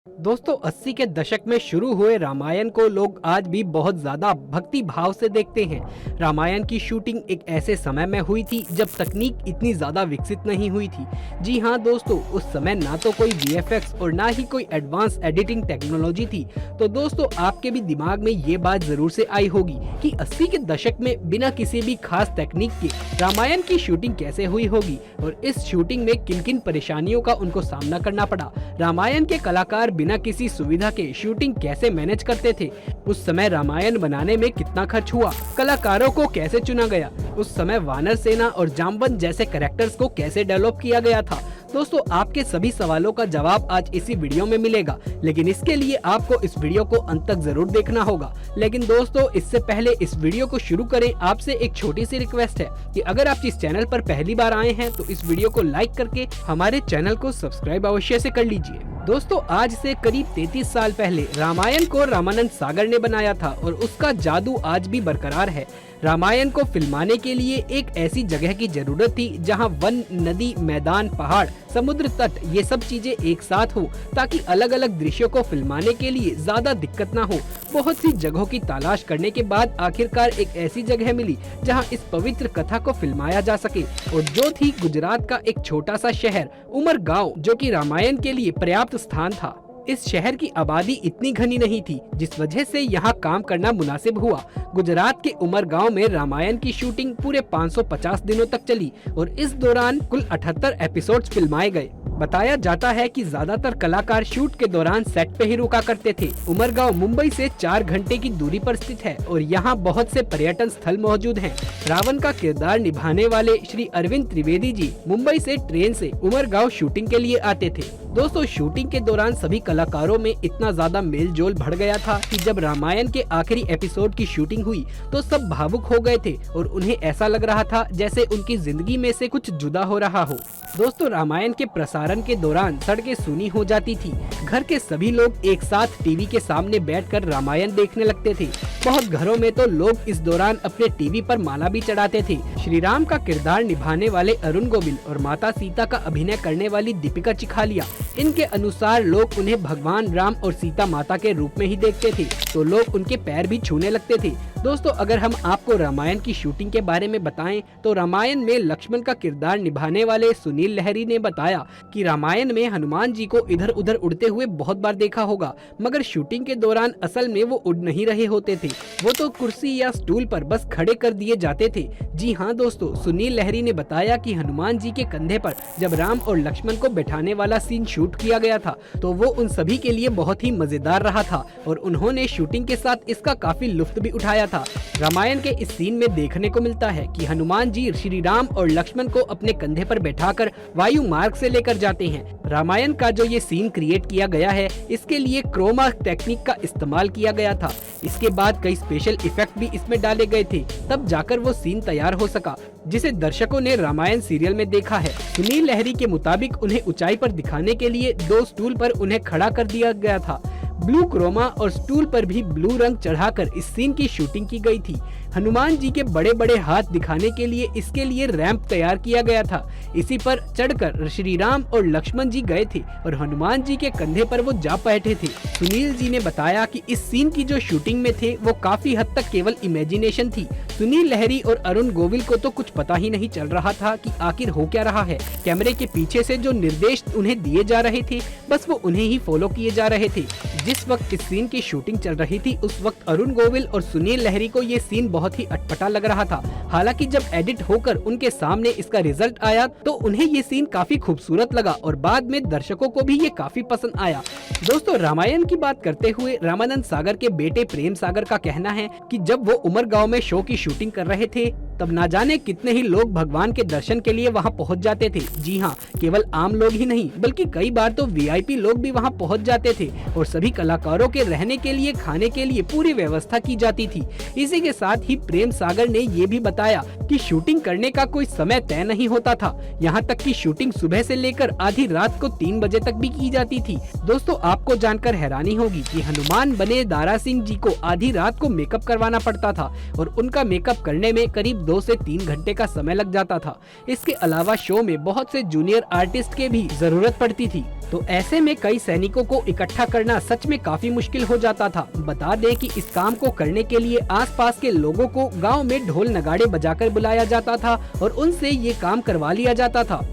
दोस्तों 80 के दशक में शुरू हुए रामायण को लोग आज भी बहुत ज्यादा भक्ति भाव से देखते हैं। रामायण की शूटिंग एक ऐसे समय में हुई थी जब तकनीक इतनी ज्यादा विकसित नहीं हुई थी। जी हाँ दोस्तों, उस समय ना तो कोई वीएफएक्स और ना ही कोई एडवांस एडिटिंग टेक्नोलॉजी थी। तो दोस्तों आपके भी दिमाग में ये बात जरूर से आई होगी कि 80 के दशक में बिना किसी भी खास तकनीक के रामायण की शूटिंग कैसे हुई होगी और इस शूटिंग में किन किन परेशानियों का उनको सामना करना पड़ा। रामायण के कलाकार बिना किसी सुविधा के शूटिंग कैसे मैनेज करते थे, उस समय रामायण बनाने में कितना खर्च हुआ, कलाकारों को कैसे चुना गया, उस समय वानर सेना और जामवंत जैसे कैरेक्टर्स को कैसे डेवलप किया गया था। दोस्तों आपके सभी सवालों का जवाब आज इसी वीडियो में मिलेगा, लेकिन इसके लिए आपको इस वीडियो को अंत तक जरूर देखना होगा। लेकिन दोस्तों इससे पहले इस वीडियो को शुरू करें, आपसे एक छोटी सी रिक्वेस्ट है कि अगर आप इस चैनल पर पहली बार आए हैं तो इस वीडियो को लाइक करके हमारे चैनल को सब्सक्राइब अवश्य से कर लीजिए। दोस्तों आज से करीब 33 साल पहले रामायण को रामानंद सागर ने बनाया था और उसका जादू आज भी बरकरार है। रामायण को फिल्माने के लिए एक ऐसी जगह की जरूरत थी जहां वन, नदी, मैदान, पहाड़, समुद्र तट ये सब चीजें एक साथ हो ताकि अलग अलग दृश्यों को फिल्माने के लिए ज्यादा दिक्कत ना हो। बहुत सी जगहों की तलाश करने के बाद आखिरकार एक ऐसी जगह मिली जहां इस पवित्र कथा को फिल्माया जा सके और जो थी गुजरात का एक छोटा सा शहर उमरगांव, जो कि रामायण के लिए पर्याप्त स्थान था। इस शहर की आबादी इतनी घनी नहीं थी जिस वजह से यहाँ काम करना मुनासिब हुआ। गुजरात के उमरगांव में रामायण की शूटिंग पूरे 550 दिनों तक चली और इस दौरान कुल 78 एपिसोड्स फिल्माए गए। बताया जाता है कि ज्यादातर कलाकार शूट के दौरान सेट पे ही रुका करते थे। उमरगांव मुंबई से 4 घंटे की दूरी पर स्थित है और यहाँ बहुत से पर्यटन स्थल मौजूद हैं। रावण का किरदार निभाने वाले श्री अरविंद त्रिवेदी जी मुंबई से ट्रेन से उमरगांव शूटिंग के लिए आते थे। दोस्तों शूटिंग के दौरान सभी कलाकारों में इतना ज्यादा मेल जोल बढ़ गया था कि जब रामायण के आखिरी एपिसोड की शूटिंग हुई तो सब भावुक हो गए थे और उन्हें ऐसा लग रहा था जैसे उनकी जिंदगी में से कुछ जुदा हो रहा हो। दोस्तों रामायण के प्रसारण के दौरान सड़कें सूनी हो जाती थी। घर के सभी लोग एक साथ टीवी के सामने बैठकर रामायण देखने लगते थे। बहुत घरों में तो लोग इस दौरान अपने टीवी पर माला भी चढ़ाते थे। श्री राम का किरदार निभाने वाले अरुण गोविल और माता सीता का अभिनय करने वाली दीपिका चिखालिया, इनके अनुसार लोग उन्हें भगवान राम और सीता माता के रूप में ही देखते थे तो लोग उनके पैर भी छूने लगते थे। दोस्तों अगर हम आपको रामायण की शूटिंग के बारे में बताएं तो रामायण में लक्ष्मण का किरदार निभाने वाले सुनील लहरी ने बताया कि रामायण में हनुमान जी को इधर उधर उड़ते हुए बहुत बार देखा होगा, मगर शूटिंग के दौरान असल में वो उड़ नहीं रहे होते थे, वो तो कुर्सी या स्टूल पर बस खड़े कर दिए जाते थे। जी हाँ दोस्तों, सुनील लहरी ने बताया कि हनुमान जी के कंधे पर जब राम और लक्ष्मण को बैठाने वाला सीन शूट किया गया था तो वो उन सभी के लिए बहुत ही मजेदार रहा था और उन्होंने शूटिंग के साथ इसका काफी लुत्फ भी उठाया था। रामायण के इस सीन में देखने को मिलता है कि हनुमान जी श्री राम और लक्ष्मण को अपने कंधे पर बैठाकर वायु मार्ग से लेकर जाते हैं। रामायण का जो ये सीन क्रिएट किया गया है इसके लिए क्रोमा टेक्निक का इस्तेमाल किया गया था। इसके बाद कई स्पेशल इफेक्ट भी इसमें डाले गए थे, तब जाकर वो सीन तैयार हो सका जिसे दर्शकों ने रामायण सीरियल में देखा है। सुनील लहरी के मुताबिक उन्हें ऊंचाई पर दिखाने के लिए 2 स्टूल पर उन्हें खड़ा कर दिया गया था। ब्लू क्रोमा और स्टूल पर भी ब्लू रंग चढ़ाकर इस सीन की शूटिंग की गई थी। हनुमान जी के बड़े बड़े हाथ दिखाने के लिए इसके लिए रैंप तैयार किया गया था। इसी पर चढ़कर श्री राम और लक्ष्मण जी गए थे और हनुमान जी के कंधे पर वो जा बैठे थे। सुनील जी ने बताया कि इस सीन की जो शूटिंग में थे वो काफी हद तक केवल इमेजिनेशन थी। सुनील लहरी और अरुण गोविल को तो कुछ पता ही नहीं चल रहा था कि आखिर हो क्या रहा है। कैमरे के पीछे से जो निर्देश उन्हें दिए जा रहे थे बस वो उन्हें ही फॉलो किए जा रहे थे। जिस वक्त इस सीन की शूटिंग चल रही थी उस वक्त अरुण गोविल और सुनील लहरी को ये सीन बहुत ही अटपटा लग रहा था। हालांकि जब एडिट होकर उनके सामने इसका रिजल्ट आया तो उन्हें ये सीन काफी खूबसूरत लगा और बाद में दर्शकों को भी ये काफी पसंद आया। दोस्तों रामायण की बात करते हुए रामानंद सागर के बेटे प्रेम सागर का कहना है कि जब वो उमरगांव में शो की शूटिंग कर रहे थे तब ना जाने कितने ही लोग भगवान के दर्शन के लिए वहां पहुंच जाते थे। जी हाँ, केवल आम लोग ही नहीं बल्कि कई बार तो वीआईपी लोग भी वहां पहुंच जाते थे और सभी कलाकारों के रहने के लिए, खाने के लिए पूरी व्यवस्था की जाती थी। इसी के साथ ही प्रेम सागर ने ये भी बताया कि शूटिंग करने का कोई समय तय नहीं होता था, यहाँ तक कि शूटिंग सुबह से लेकर आधी रात को 3 बजे तक भी की जाती थी। दोस्तों आपको जानकर हैरानी होगी कि हनुमान बने दारा सिंह जी को आधी रात को मेकअप करवाना पड़ता था और उनका मेकअप करने में करीब 2 से 3 घंटे का समय लग जाता था। इसके अलावा शो में बहुत से जूनियर आर्टिस्ट के भी जरूरत पड़ती थी, तो ऐसे में कई सैनिकों को इकट्ठा करना सच में काफी मुश्किल हो जाता था। बता दें कि इस काम को करने के लिए आसपास के लोगों को गांव में ढोल नगाड़े बजाकर बुलाया जाता था और उनसे ये काम करवा लिया जाता था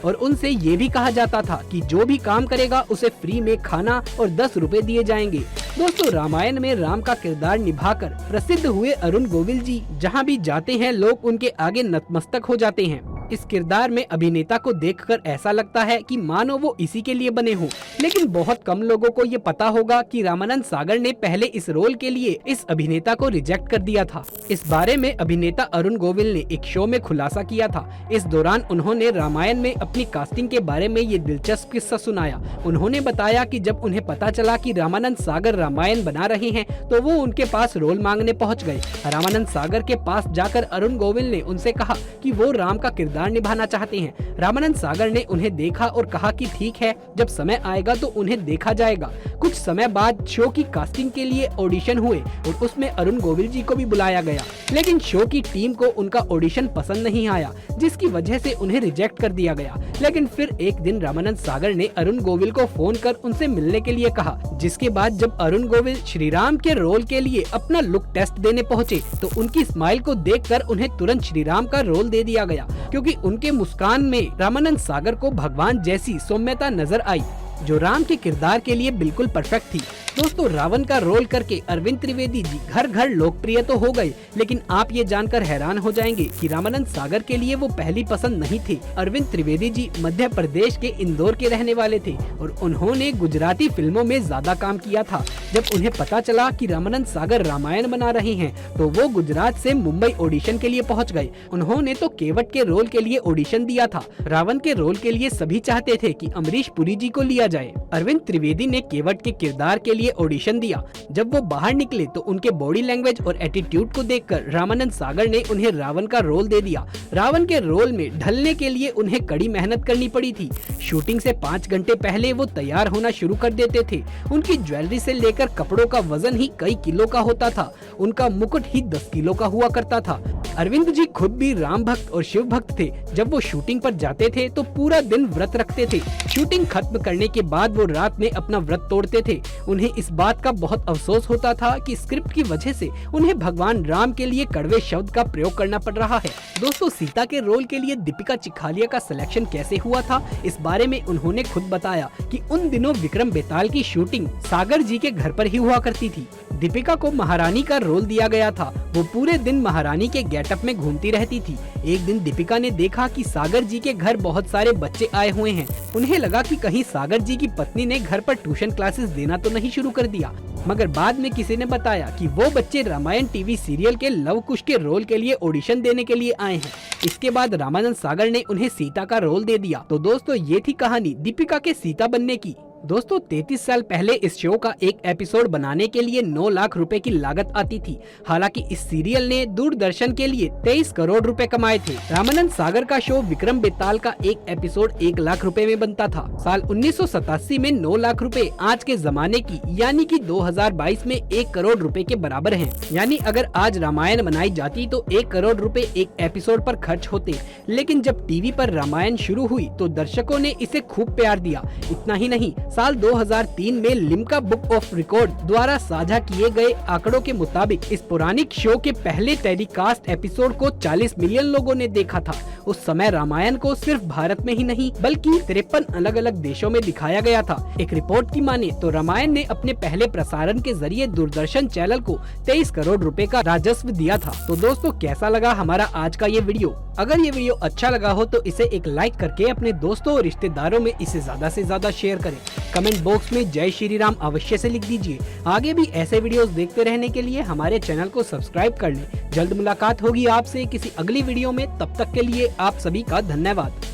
और उनसे ये भी कहा जाता था कि जो भी काम करेगा उसे फ्री में खाना और 10 रुपए दिए जाएंगे। दोस्तों, रामायण में राम का किरदार निभाकर प्रसिद्ध हुए अरुण गोविल जी जहां भी जाते हैं लोग उनके आगे नतमस्तक हो जाते हैं। इस किरदार में अभिनेता को देखकर ऐसा लगता है कि मानो वो इसी के लिए बने हों। लेकिन बहुत कम लोगों को ये पता होगा कि रामानंद सागर ने पहले इस रोल के लिए इस अभिनेता को रिजेक्ट कर दिया था। इस बारे में अभिनेता अरुण गोविल ने एक शो में खुलासा किया था। इस दौरान उन्होंने रामायण में अपनी कास्टिंग के बारे में ये दिलचस्प किस्सा सुनाया। उन्होंने बताया कि जब उन्हें पता चला कि रामानंद सागर रामायण बना रहे हैं तो वो उनके पास रोल मांगने पहुँच गए। रामानंद सागर के पास जाकर अरुण गोविल ने उनसे कहा कि वो राम का किरदार निभाना चाहते हैं। रामानंद सागर ने उन्हें देखा और कहा कि ठीक है, जब समय आएगा तो उन्हें देखा जाएगा। कुछ समय बाद शो की कास्टिंग के लिए ऑडिशन हुए और उसमें अरुण गोविल जी को भी बुलाया गया, लेकिन शो की टीम को उनका ऑडिशन पसंद नहीं आया, जिसकी वजह से उन्हें रिजेक्ट कर दिया गया। लेकिन फिर एक दिन रामानंद सागर ने अरुण गोविल को फोन कर उनसे मिलने के लिए कहा, जिसके बाद जब अरुण गोविल श्री राम के रोल के लिए अपना लुक टेस्ट देने पहुँचे तो उनकी स्माइल को देखकर उन्हें तुरंत श्री राम का रोल दे दिया गया, क्योंकि उनके मुस्कान में रामानंद सागर को भगवान जैसी सौम्यता नजर आई, जो राम के किरदार के लिए बिल्कुल परफेक्ट थी। दोस्तों, रावण का रोल करके अरविंद त्रिवेदी जी घर घर लोकप्रिय तो हो गए, लेकिन आप ये जानकर हैरान हो जाएंगे कि रामानंद सागर के लिए वो पहली पसंद नहीं थे। अरविंद त्रिवेदी जी मध्य प्रदेश के इंदौर के रहने वाले थे और उन्होंने गुजराती फिल्मों में ज्यादा काम किया था। जब उन्हें पता चला कि रामानंद सागर रामायण बना रहे हैं तो वो गुजरात से मुंबई ऑडिशन के लिए पहुँच गए। उन्होंने तो केवट के रोल के लिए ऑडिशन दिया था। रावण के रोल के लिए सभी चाहते थे कि अमरीश पुरी जी को लिया जाए। अरविंद त्रिवेदी ने केवट के किरदार के लिए ऑडिशन दिया। जब वो बाहर निकले तो उनके बॉडी लैंग्वेज और एटीट्यूड को देखकर रामानंद सागर ने उन्हें रावण का रोल दे दिया। रावण के रोल में ढलने के लिए उन्हें कड़ी मेहनत करनी पड़ी थी। शूटिंग से 5 घंटे पहले वो तैयार होना शुरू कर देते थे। उनकी ज्वेलरी से लेकर कपड़ों का वजन ही कई किलो का होता था। उनका मुकुट ही 10 किलो का हुआ करता था। अरविंद जी खुद भी राम भक्त और शिव भक्त थे। जब वो शूटिंग पर जाते थे तो पूरा दिन व्रत रखते थे। शूटिंग खत्म करने के बाद वो रात में अपना व्रत तोड़ते थे। उन्हें इस बात का बहुत अफसोस होता था कि स्क्रिप्ट की वजह से उन्हें भगवान राम के लिए कड़वे शब्द का प्रयोग करना पड़ रहा है। दोस्तों, सीता के रोल के लिए दीपिका चिखालिया का सिलेक्शन कैसे हुआ था, इस बारे में उन्होंने खुद बताया कि उन दिनों विक्रम बेताल की शूटिंग सागर जी के घर पर ही हुआ करती थी। दीपिका को महारानी का रोल दिया गया था। वो पूरे दिन महारानी के गेटअप में घूमती रहती थी। एक दिन दीपिका ने देखा कि सागर जी के घर बहुत सारे बच्चे आए हुए हैं। उन्हें लगा कि कहीं सागर जी की पत्नी ने घर पर ट्यूशन क्लासेस देना तो नहीं शुरू कर दिया, मगर बाद में किसी ने बताया कि वो बच्चे रामायण टीवी सीरियल के लव कुश के रोल के लिए ऑडिशन देने के लिए आए हैं। इसके बाद रामानंद सागर ने उन्हें सीता का रोल दे दिया। तो दोस्तों, ये थी कहानी दीपिका के सीता बनने की। दोस्तों, 33 साल पहले इस शो का एक एपिसोड बनाने के लिए 9 लाख रुपए की लागत आती थी। हालांकि इस सीरियल ने दूरदर्शन के लिए 23 करोड़ रुपए कमाए थे। रामानंद सागर का शो विक्रम बेताल का एक एपिसोड 1 लाख रुपए में बनता था। साल 1987 में 9 लाख रुपए आज के जमाने की यानी कि 2022 में 1 करोड़ रुपए के बराबर हैं। यानी अगर आज रामायण बनाई जाती तो 1 करोड़ रुपए एक एपिसोड पर खर्च होते। लेकिन जब टीवी पर रामायण शुरू हुई तो दर्शकों ने इसे खूब प्यार दिया। इतना ही नहीं, साल 2003 में लिम्का बुक ऑफ रिकॉर्ड द्वारा साझा किए गए आंकड़ों के मुताबिक इस पौराणिक शो के पहले टेलीकास्ट एपिसोड को 40 मिलियन लोगों ने देखा था। उस समय रामायण को सिर्फ भारत में ही नहीं बल्कि 53 अलग अलग देशों में दिखाया गया था। एक रिपोर्ट की माने तो रामायण ने अपने पहले प्रसारण के जरिए दूरदर्शन चैनल को 23 करोड़ रुपए का राजस्व दिया था। तो दोस्तों, कैसा लगा हमारा आज का ये वीडियो? अगर ये वीडियो अच्छा लगा हो तो इसे एक लाइक करके अपने दोस्तों और रिश्तेदारों में इसे ज्यादा से ज्यादा शेयर करें। कमेंट बॉक्स में जय श्री राम अवश्य से लिख दीजिए। आगे भी ऐसे वीडियोस देखते रहने के लिए हमारे चैनल को सब्सक्राइब कर लें। जल्द मुलाकात होगी आपसे किसी अगली वीडियो में। तब तक के लिए आप सभी का धन्यवाद।